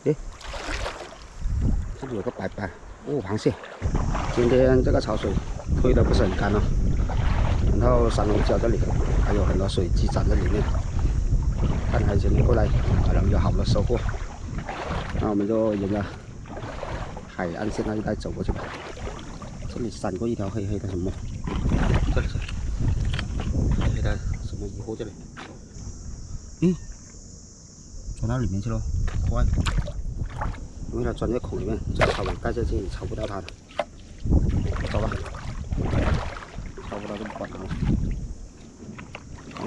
诶，这里有个白白哦，螃蟹。今天这个潮水退的不是很干哦，然后山龙角这里还有很多水鸡长在里面。看海今天过来，可能有好的收获。那我们就沿着海岸线那一带走过去吧。这里闪过一条黑黑的什么？这里，黑黑的什么鱼货这里？咦，钻到里面去了，快！因为它钻在孔里面，这草板盖在这里，抄不到它的。走吧，抄不到就不管它了。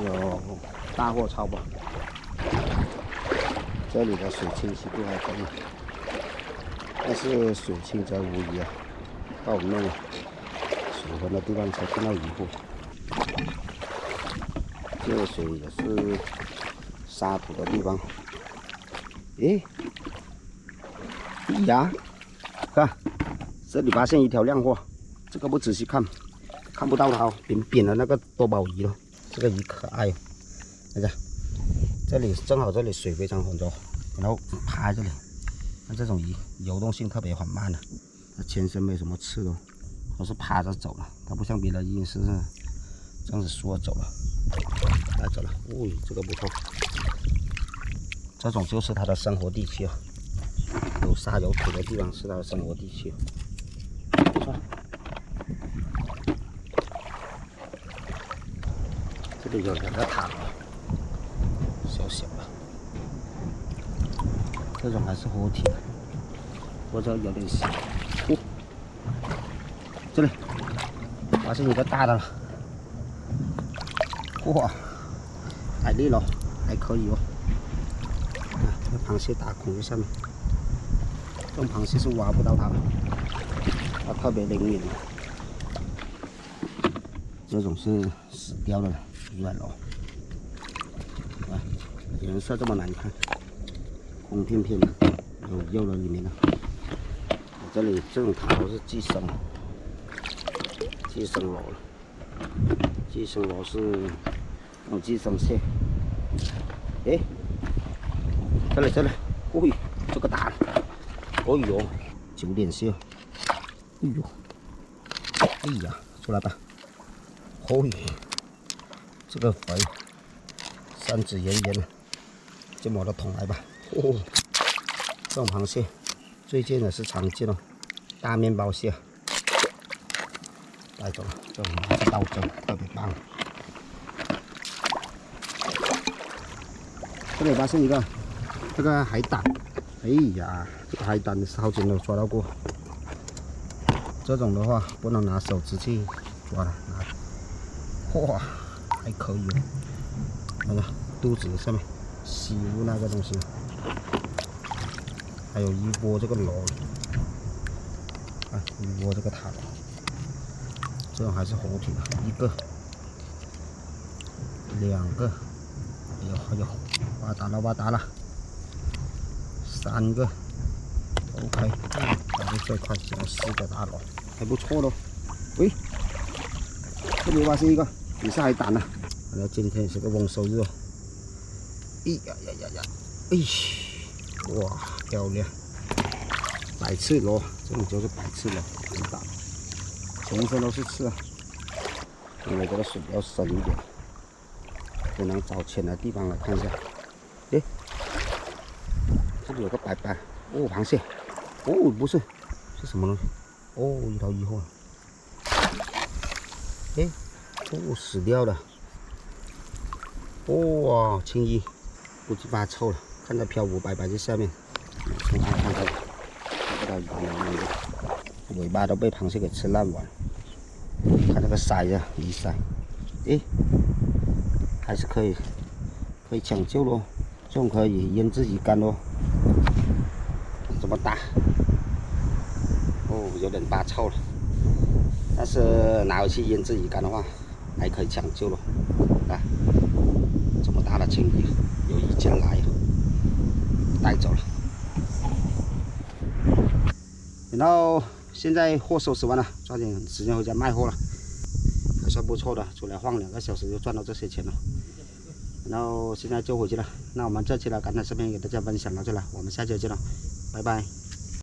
有大货抄吧。这里的水清晰度还可以，但是水清则无鱼啊，不好弄啊。水浑的地方才看到鱼货。这个水也是沙土的地方。诶，呀，看，这里发现一条亮货，这个不仔细看，看不到它哦，扁扁的那个多宝鱼了。这个鱼可爱哦，看一下，这里正好这里水非常浑浊，然后趴在这里，那这种鱼游动性特别缓慢的，它全身没什么刺哦，都是趴着走了，它不像别的鱼是这样子缩走了，带走了。哦，这个不错，这种就是它的生活地区啊，有沙有土的地方是它的生活地区。不错。这里有两个塔，小小的，这种还是活体的，或者有点小。哦，这里发现一个大的了，哇，海蛎了，还可以哦。这螃蟹打孔在下面，这种螃蟹是挖不到它的，它特别灵敏。这种是死掉的了。软了，啊，颜色这么难看，红片片的，有肉在里面的。这里这种塔都是寄生螺了，寄生螺是那种寄生蟹。诶，这里，哦，这个大了，哦呦，9点蟹，哎呦，哎呀，出来吧，哦。这个肥，三指圆圆的，就摸到桶来吧。哦，这种螃蟹最近也是常见哦，大面包蟹，带走了。这种拿去刀蒸特别棒。这里发现一个这个海胆，哎呀，这个海胆是好久没有抓到过。这种的话不能拿手指去抓了，哇！还可以哦，看看肚子上面吸入那个东西，还有一窝这个螺，啊，一窝这个塔螺，这种还是活体的，一个、2个，哎呦，挖打了，3个 ，OK， 打的最快，现在4个大螺，还不错咯。喂，这里发现一个。也是海胆啊，看来今天是个丰收日哦。哎呀，哎，哇，漂亮！白刺螺，这里就是白刺螺，很大，全身都是刺啊。因为这个水比较深一点，只能找浅的地方来看一下。诶，这里有个白白，哦，螃蟹，哦，不是，是什么东西？哦，一条鱼货。诶。哦，死掉了！哇，青衣，估计发臭了，看到漂浮白白在下面。从岸看到，这条鱼尾巴都被螃蟹给吃烂完。看这个鳃子，鱼鳃，诶，还是可以抢救咯，这种可以腌制鱼干咯。这么大，哦，有点发臭了，但是拿回去腌制鱼干的话。还可以抢救了，啊，这么大的青鱼，有鱼进来，带走了。然后现在货收拾完了，抓紧时间回家卖货了，还算不错的，出来晃2个小时就赚到这些钱了。然后现在就回去了。那我们这期的感慨视频给大家分享到这了，我们下期再见了，拜拜。